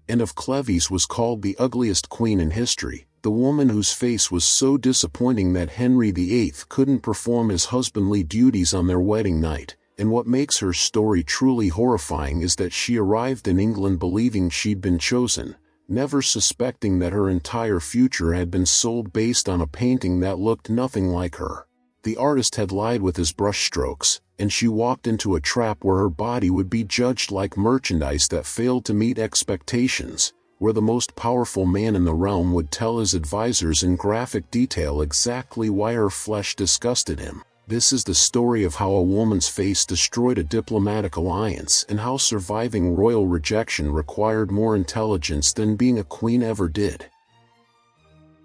Anne of Cleves was called the ugliest queen in history, the woman whose face was so disappointing that Henry VIII couldn't perform his husbandly duties on their wedding night. And what makes her story truly horrifying is that she arrived in England believing she'd been chosen, never suspecting that her entire future had been sold based on a painting that looked nothing like her. The artist had lied with his brushstrokes, and she walked into a trap where her body would be judged like merchandise that failed to meet expectations, where the most powerful man in the realm would tell his advisors in graphic detail exactly why her flesh disgusted him. This is the story of how a woman's face destroyed a diplomatic alliance and how surviving royal rejection required more intelligence than being a queen ever did.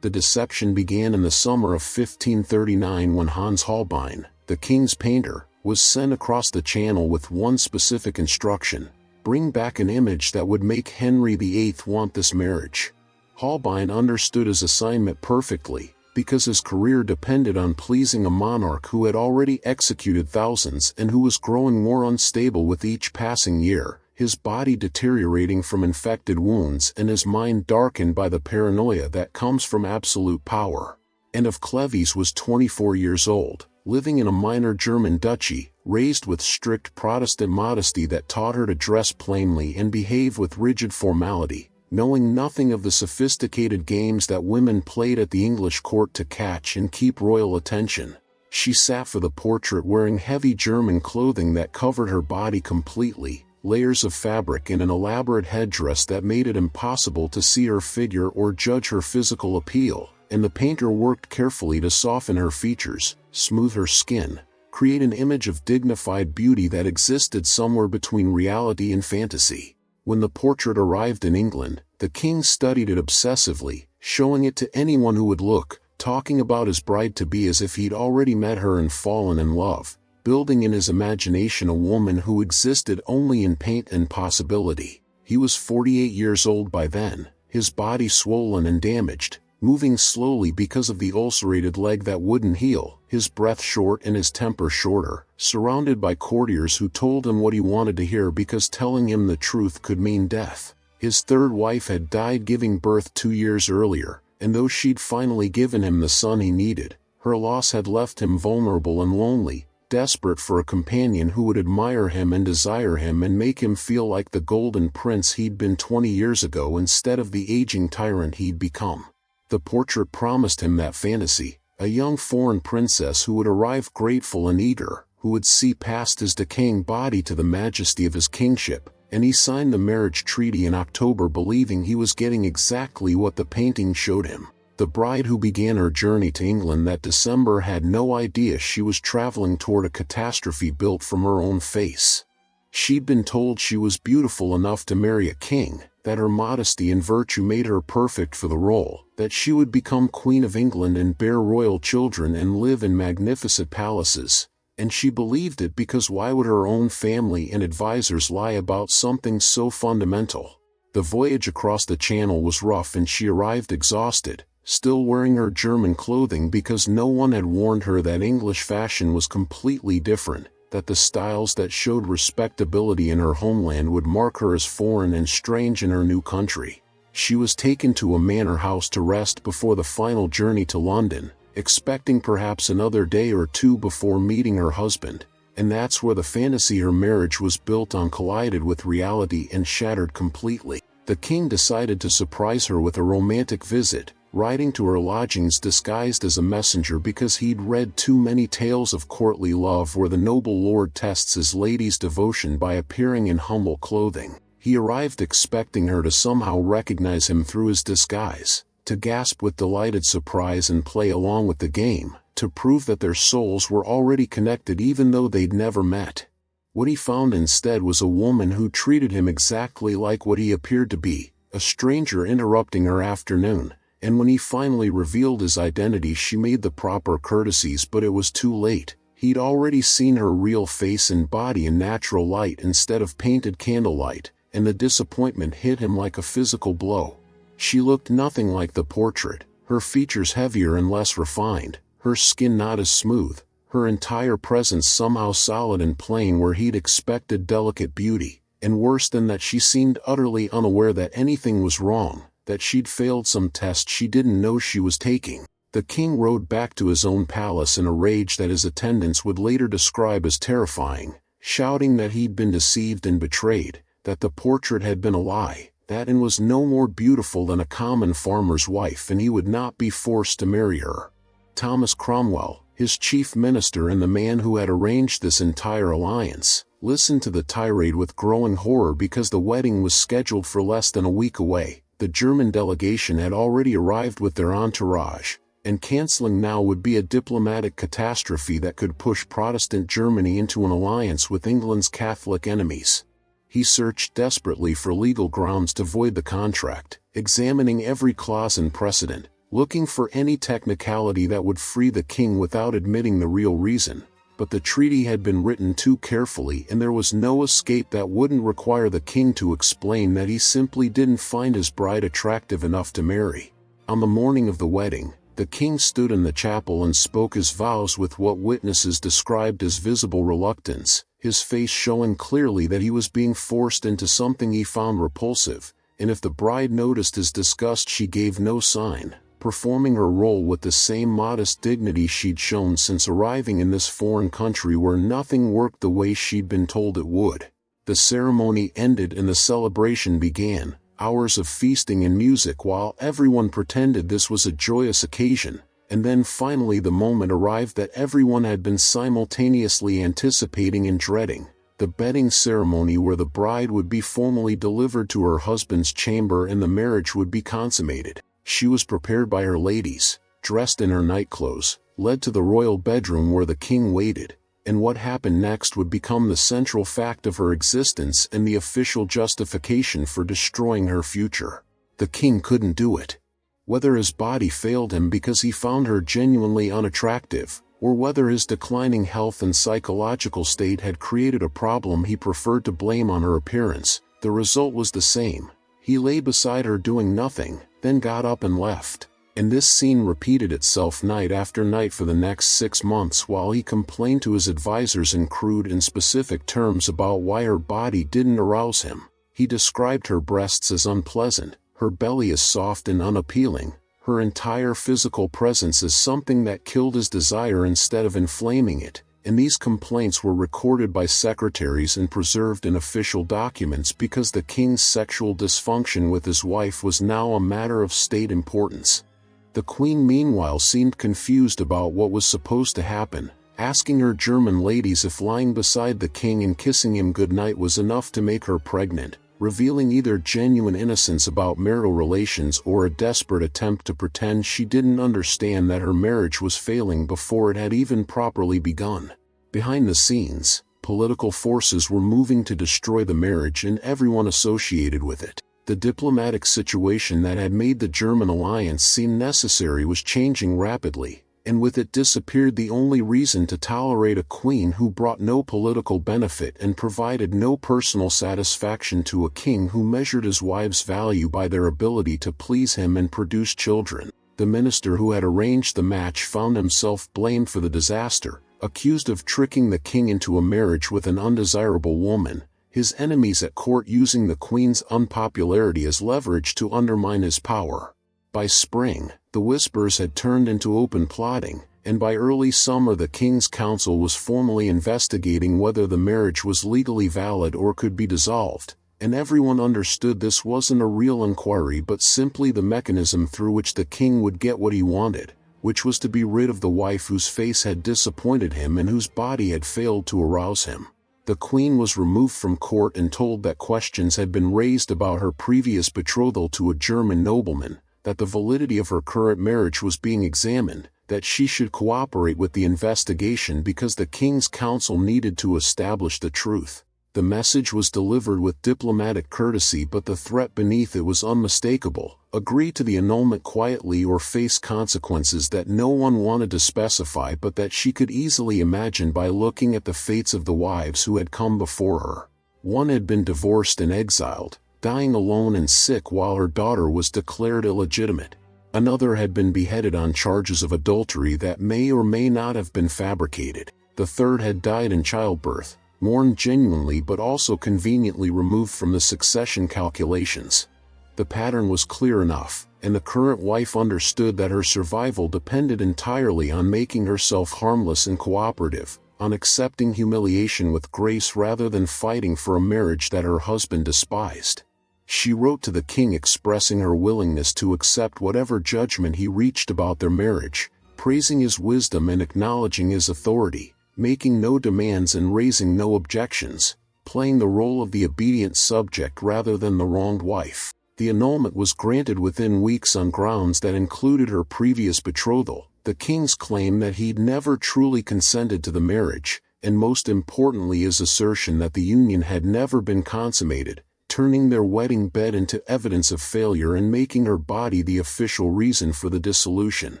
The deception began in the summer of 1539 when Hans Holbein, the king's painter, was sent across the channel with one specific instruction: bring back an image that would make Henry VIII want this marriage. Holbein understood his assignment perfectly, because his career depended on pleasing a monarch who had already executed thousands and who was growing more unstable with each passing year, his body deteriorating from infected wounds and his mind darkened by the paranoia that comes from absolute power. Anne of Cleves was 24 years old, living in a minor German duchy, raised with strict Protestant modesty that taught her to dress plainly and behave with rigid formality, knowing nothing of the sophisticated games that women played at the English court to catch and keep royal attention. She sat for the portrait wearing heavy German clothing that covered her body completely, layers of fabric and an elaborate headdress that made it impossible to see her figure or judge her physical appeal, and the painter worked carefully to soften her features, smooth her skin, create an image of dignified beauty that existed somewhere between reality and fantasy. When the portrait arrived in England, the king studied it obsessively, showing it to anyone who would look, talking about his bride-to-be as if he'd already met her and fallen in love, building in his imagination a woman who existed only in paint and possibility. He was 48 years old by then, his body swollen and damaged, moving slowly because of the ulcerated leg that wouldn't heal, his breath short and his temper shorter, surrounded by courtiers who told him what he wanted to hear because telling him the truth could mean death. His third wife had died giving birth 2 years earlier, and though she'd finally given him the son he needed, her loss had left him vulnerable and lonely, desperate for a companion who would admire him and desire him and make him feel like the golden prince he'd been 20 years ago instead of the aging tyrant he'd become. The portrait promised him that fantasy, a young foreign princess who would arrive grateful and eager, who would see past his decaying body to the majesty of his kingship, and he signed the marriage treaty in October believing he was getting exactly what the painting showed him. The bride who began her journey to England that December had no idea she was traveling toward a catastrophe built from her own face. She'd been told she was beautiful enough to marry a king, that her modesty and virtue made her perfect for the role, that she would become Queen of England and bear royal children and live in magnificent palaces, and she believed it because why would her own family and advisors lie about something so fundamental? The voyage across the channel was rough and she arrived exhausted, still wearing her German clothing because no one had warned her that English fashion was completely different, that the styles that showed respectability in her homeland would mark her as foreign and strange in her new country. She was taken to a manor house to rest before the final journey to London, expecting perhaps another day or two before meeting her husband, and that's where the fantasy her marriage was built on collided with reality and shattered completely. The king decided to surprise her with a romantic visit, riding to her lodgings disguised as a messenger because he'd read too many tales of courtly love where the noble lord tests his lady's devotion by appearing in humble clothing. He arrived expecting her to somehow recognize him through his disguise, to gasp with delighted surprise and play along with the game, to prove that their souls were already connected even though they'd never met. What he found instead was a woman who treated him exactly like what he appeared to be, a stranger interrupting her afternoon. And when he finally revealed his identity she made the proper courtesies, but it was too late. He'd already seen her real face and body in natural light instead of painted candlelight, and the disappointment hit him like a physical blow. She looked nothing like the portrait, her features heavier and less refined, her skin not as smooth, her entire presence somehow solid and plain where he'd expected delicate beauty, And worse than that, she seemed utterly unaware that anything was wrong, that she'd failed some test she didn't know she was taking. The king rode back to his own palace in a rage that his attendants would later describe as terrifying, shouting that he'd been deceived and betrayed, that the portrait had been a lie, that Anne was no more beautiful than a common farmer's wife and he would not be forced to marry her. Thomas Cromwell, his chief minister and the man who had arranged this entire alliance, listened to the tirade with growing horror because the wedding was scheduled for less than a week away. The German delegation had already arrived with their entourage, and canceling now would be a diplomatic catastrophe that could push Protestant Germany into an alliance with England's Catholic enemies. He searched desperately for legal grounds to void the contract, examining every clause and precedent, looking for any technicality that would free the king without admitting the real reason. But the treaty had been written too carefully and there was no escape that wouldn't require the king to explain that he simply didn't find his bride attractive enough to marry. On the morning of the wedding, the king stood in the chapel and spoke his vows with what witnesses described as visible reluctance, his face showing clearly that he was being forced into something he found repulsive, and if the bride noticed his disgust she gave no sign, performing her role with the same modest dignity she'd shown since arriving in this foreign country where nothing worked the way she'd been told it would. The ceremony ended and the celebration began, hours of feasting and music while everyone pretended this was a joyous occasion, and then finally the moment arrived that everyone had been simultaneously anticipating and dreading, the bedding ceremony where the bride would be formally delivered to her husband's chamber and the marriage would be consummated. She was prepared by her ladies, dressed in her nightclothes, led to the royal bedroom where the king waited, and what happened next would become the central fact of her existence and the official justification for destroying her future. The king couldn't do it. Whether his body failed him because he found her genuinely unattractive, or whether his declining health and psychological state had created a problem he preferred to blame on her appearance, the result was the same. He lay beside her doing nothing, then got up and left. And this scene repeated itself night after night for the next 6 months while he complained to his advisors in crude and specific terms about why her body didn't arouse him. He described her breasts as unpleasant, her belly as soft and unappealing, her entire physical presence as something that killed his desire instead of inflaming it, and these complaints were recorded by secretaries and preserved in official documents because the king's sexual dysfunction with his wife was now a matter of state importance. The queen meanwhile seemed confused about what was supposed to happen, asking her German ladies if lying beside the king and kissing him goodnight was enough to make her pregnant, revealing either genuine innocence about marital relations or a desperate attempt to pretend she didn't understand that her marriage was failing before it had even properly begun. Behind the scenes, political forces were moving to destroy the marriage and everyone associated with it. The diplomatic situation that had made the German alliance seem necessary was changing rapidly, and with it disappeared the only reason to tolerate a queen who brought no political benefit and provided no personal satisfaction to a king who measured his wives' value by their ability to please him and produce children. The minister who had arranged the match found himself blamed for the disaster, accused of tricking the king into a marriage with an undesirable woman, his enemies at court using the queen's unpopularity as leverage to undermine his power. By spring, the whispers had turned into open plotting, and by early summer the king's council was formally investigating whether the marriage was legally valid or could be dissolved, and everyone understood this wasn't a real inquiry but simply the mechanism through which the king would get what he wanted, which was to be rid of the wife whose face had disappointed him and whose body had failed to arouse him. The queen was removed from court and told that questions had been raised about her previous betrothal to a German nobleman, that the validity of her current marriage was being examined, that she should cooperate with the investigation because the king's council needed to establish the truth. The message was delivered with diplomatic courtesy but the threat beneath it was unmistakable: agree to the annulment quietly or face consequences that no one wanted to specify but that she could easily imagine by looking at the fates of the wives who had come before her. One had been divorced and exiled, dying alone and sick while her daughter was declared illegitimate. Another had been beheaded on charges of adultery that may or may not have been fabricated. The third had died in childbirth, mourned genuinely but also conveniently removed from the succession calculations. The pattern was clear enough, and the current wife understood that her survival depended entirely on making herself harmless and cooperative, on accepting humiliation with grace rather than fighting for a marriage that her husband despised. She wrote to the king expressing her willingness to accept whatever judgment he reached about their marriage, praising his wisdom and acknowledging his authority, making no demands and raising no objections, playing the role of the obedient subject rather than the wronged wife. The annulment was granted within weeks on grounds that included her previous betrothal, the king's claim that he'd never truly consented to the marriage, and most importantly his assertion that the union had never been consummated, turning their wedding bed into evidence of failure and making her body the official reason for the dissolution.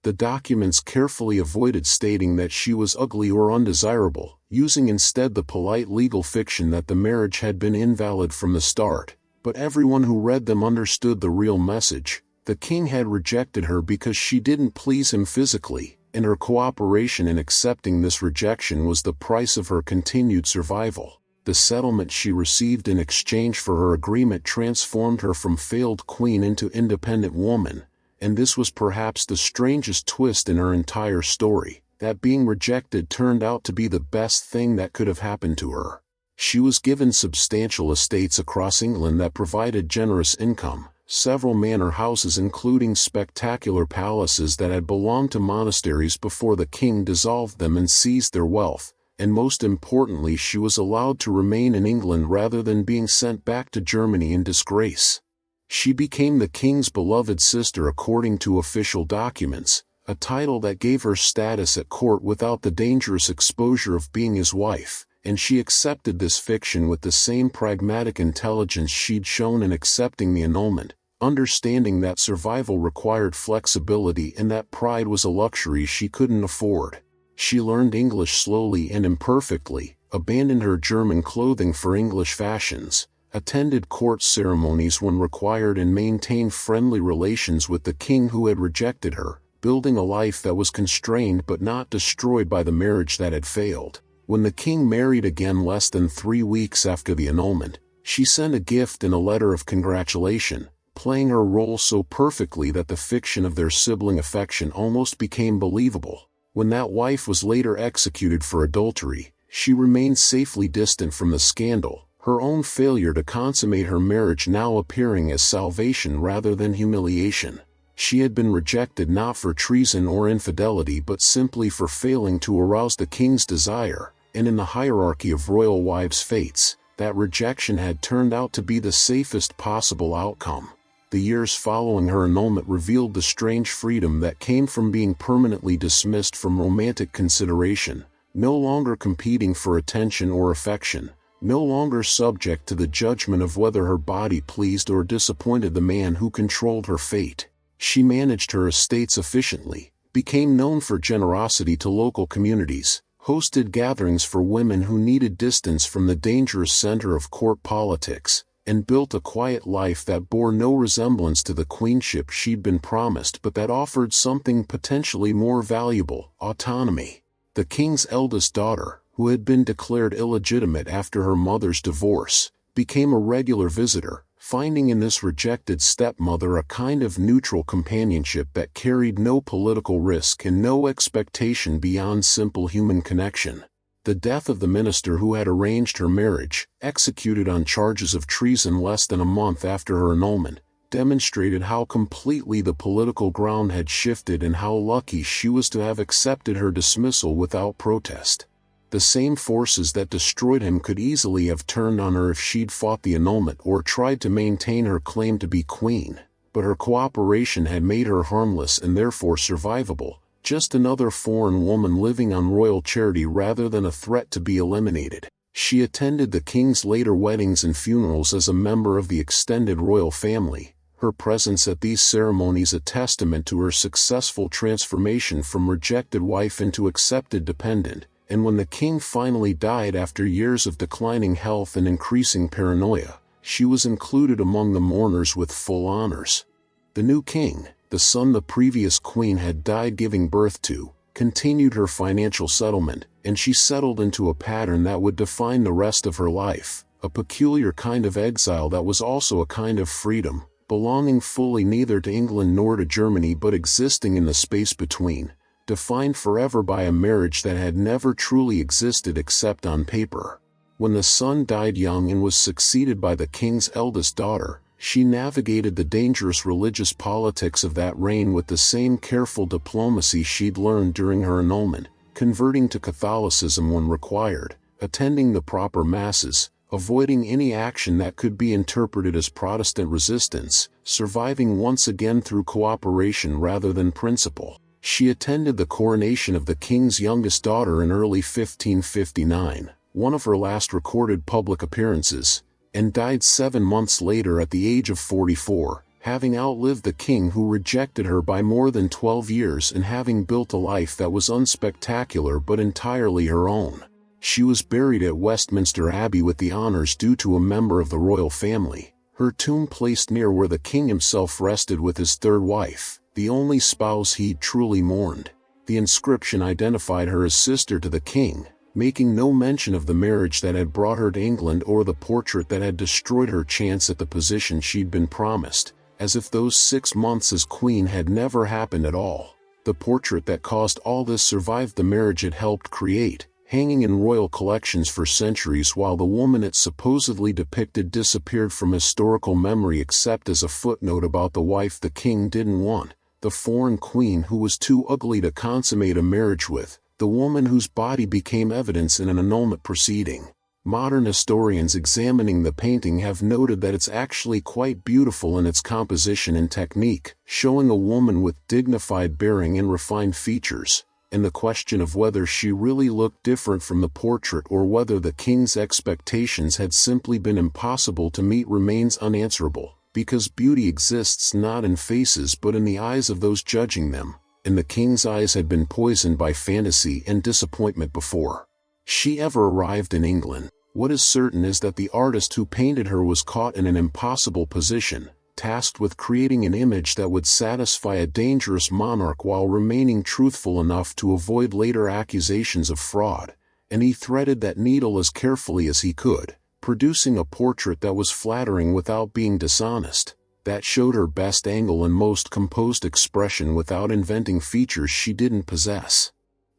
The documents carefully avoided stating that she was ugly or undesirable, using instead the polite legal fiction that the marriage had been invalid from the start. But everyone who read them understood the real message. The king had rejected her because she didn't please him physically, and her cooperation in accepting this rejection was the price of her continued survival. The settlement she received in exchange for her agreement transformed her from failed queen into independent woman, and this was perhaps the strangest twist in her entire story, that being rejected turned out to be the best thing that could have happened to her. She was given substantial estates across England that provided generous income, several manor houses including spectacular palaces that had belonged to monasteries before the king dissolved them and seized their wealth, and most importantly she was allowed to remain in England rather than being sent back to Germany in disgrace. She became the king's beloved sister according to official documents, a title that gave her status at court without the dangerous exposure of being his wife. And she accepted this fiction with the same pragmatic intelligence she'd shown in accepting the annulment, understanding that survival required flexibility and that pride was a luxury she couldn't afford. She learned English slowly and imperfectly, abandoned her German clothing for English fashions, attended court ceremonies when required and maintained friendly relations with the king who had rejected her, building a life that was constrained but not destroyed by the marriage that had failed. When the king married again less than 3 weeks after the annulment, she sent a gift and a letter of congratulation, playing her role so perfectly that the fiction of their sibling affection almost became believable. When that wife was later executed for adultery, she remained safely distant from the scandal, her own failure to consummate her marriage now appearing as salvation rather than humiliation. She had been rejected not for treason or infidelity but simply for failing to arouse the king's desire, and in the hierarchy of royal wives' fates, that rejection had turned out to be the safest possible outcome. The years following her annulment revealed the strange freedom that came from being permanently dismissed from romantic consideration, no longer competing for attention or affection, no longer subject to the judgment of whether her body pleased or disappointed the man who controlled her fate. She managed her estates efficiently, became known for generosity to local communities, hosted gatherings for women who needed distance from the dangerous center of court politics, and built a quiet life that bore no resemblance to the queenship she'd been promised but that offered something potentially more valuable: autonomy. The king's eldest daughter, who had been declared illegitimate after her mother's divorce, became a regular visitor, finding in this rejected stepmother a kind of neutral companionship that carried no political risk and no expectation beyond simple human connection. The death of the minister who had arranged her marriage, executed on charges of treason less than a month after her annulment, demonstrated how completely the political ground had shifted and how lucky she was to have accepted her dismissal without protest. The same forces that destroyed him could easily have turned on her if she'd fought the annulment or tried to maintain her claim to be queen, but her cooperation had made her harmless and therefore survivable, just another foreign woman living on royal charity rather than a threat to be eliminated. She attended the king's later weddings and funerals as a member of the extended royal family, her presence at these ceremonies a testament to her successful transformation from rejected wife into accepted dependent. And when the king finally died after years of declining health and increasing paranoia, she was included among the mourners with full honors. The new king, the son the previous queen had died giving birth to, continued her financial settlement, and she settled into a pattern that would define the rest of her life, a peculiar kind of exile that was also a kind of freedom, belonging fully neither to England nor to Germany but existing in the space between, defined forever by a marriage that had never truly existed except on paper. When the son died young and was succeeded by the king's eldest daughter, she navigated the dangerous religious politics of that reign with the same careful diplomacy she'd learned during her annulment, converting to Catholicism when required, attending the proper masses, avoiding any action that could be interpreted as Protestant resistance, surviving once again through cooperation rather than principle. She attended the coronation of the king's youngest daughter in early 1559, one of her last recorded public appearances, and died 7 months later at the age of 44, having outlived the king who rejected her by more than 12 years and having built a life that was unspectacular but entirely her own. She was buried at Westminster Abbey with the honors due to a member of the royal family, her tomb placed near where the king himself rested with his third wife, the only spouse he'd truly mourned. The inscription identified her as sister to the king, making no mention of the marriage that had brought her to England or the portrait that had destroyed her chance at the position she'd been promised, as if those 6 months as queen had never happened at all. The portrait that caused all this survived the marriage it helped create, hanging in royal collections for centuries while the woman it supposedly depicted disappeared from historical memory except as a footnote about the wife the king didn't want, the foreign queen who was too ugly to consummate a marriage with, the woman whose body became evidence in an annulment proceeding. Modern historians examining the painting have noted that it's actually quite beautiful in its composition and technique, showing a woman with dignified bearing and refined features, and the question of whether she really looked different from the portrait or whether the king's expectations had simply been impossible to meet remains unanswerable, because beauty exists not in faces but in the eyes of those judging them, and the king's eyes had been poisoned by fantasy and disappointment before she ever arrived in England. What is certain is that the artist who painted her was caught in an impossible position, tasked with creating an image that would satisfy a dangerous monarch while remaining truthful enough to avoid later accusations of fraud, and he threaded that needle as carefully as he could, producing a portrait that was flattering without being dishonest, that showed her best angle and most composed expression without inventing features she didn't possess.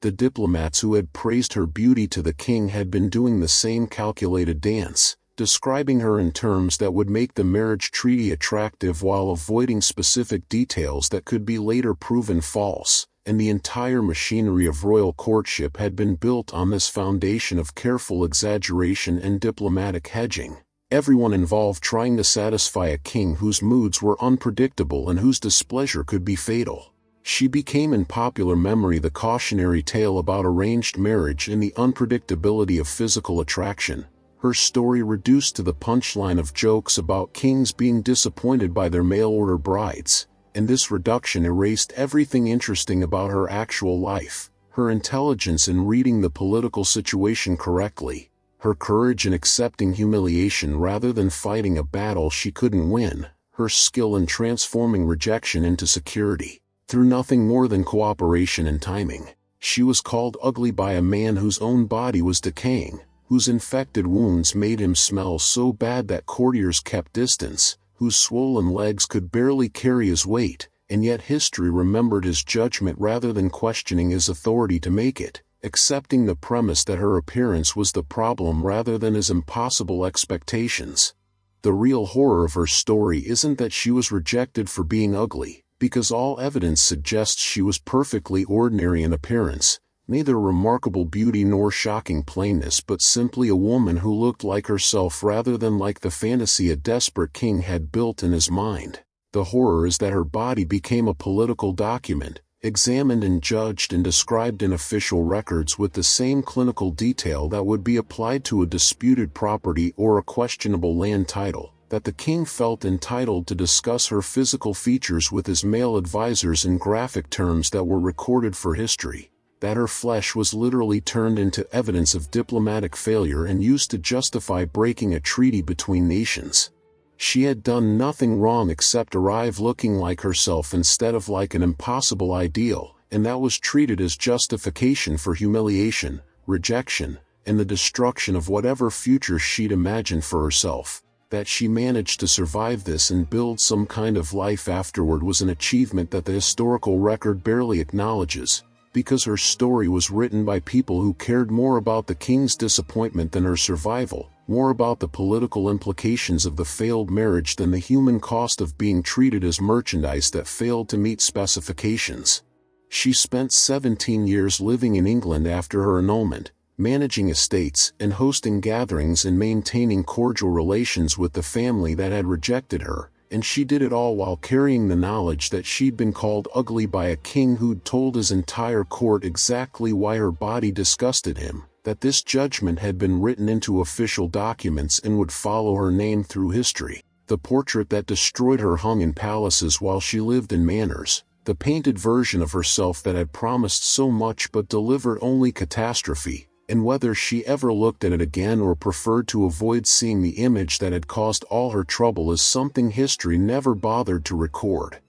The diplomats who had praised her beauty to the king had been doing the same calculated dance, describing her in terms that would make the marriage treaty attractive while avoiding specific details that could be later proven false, and the entire machinery of royal courtship had been built on this foundation of careful exaggeration and diplomatic hedging, everyone involved trying to satisfy a king whose moods were unpredictable and whose displeasure could be fatal. She became in popular memory the cautionary tale about arranged marriage and the unpredictability of physical attraction, her story reduced to the punchline of jokes about kings being disappointed by their mail-order brides, and this reduction erased everything interesting about her actual life, her intelligence in reading the political situation correctly, her courage in accepting humiliation rather than fighting a battle she couldn't win, her skill in transforming rejection into security, through nothing more than cooperation and timing. She was called ugly by a man whose own body was decaying, whose infected wounds made him smell so bad that courtiers kept distance, whose swollen legs could barely carry his weight, and yet history remembered his judgment rather than questioning his authority to make it, accepting the premise that her appearance was the problem rather than his impossible expectations. The real horror of her story isn't that she was rejected for being ugly, because all evidence suggests she was perfectly ordinary in appearance, neither remarkable beauty nor shocking plainness but simply a woman who looked like herself rather than like the fantasy a desperate king had built in his mind. The horror is that her body became a political document, examined and judged and described in official records with the same clinical detail that would be applied to a disputed property or a questionable land title, that the king felt entitled to discuss her physical features with his male advisors in graphic terms that were recorded for history, that her flesh was literally turned into evidence of diplomatic failure and used to justify breaking a treaty between nations. She had done nothing wrong except arrive looking like herself instead of like an impossible ideal, and that was treated as justification for humiliation, rejection, and the destruction of whatever future she'd imagined for herself. That she managed to survive this and build some kind of life afterward was an achievement that the historical record barely acknowledges, because her story was written by people who cared more about the king's disappointment than her survival, more about the political implications of the failed marriage than the human cost of being treated as merchandise that failed to meet specifications. She spent 17 years living in England after her annulment, managing estates and hosting gatherings and maintaining cordial relations with the family that had rejected her, and she did it all while carrying the knowledge that she'd been called ugly by a king who'd told his entire court exactly why her body disgusted him, that this judgment had been written into official documents and would follow her name through history. The portrait that destroyed her hung in palaces while she lived in manors, the painted version of herself that had promised so much but delivered only catastrophe. And whether she ever looked at it again or preferred to avoid seeing the image that had caused all her trouble is something history never bothered to record.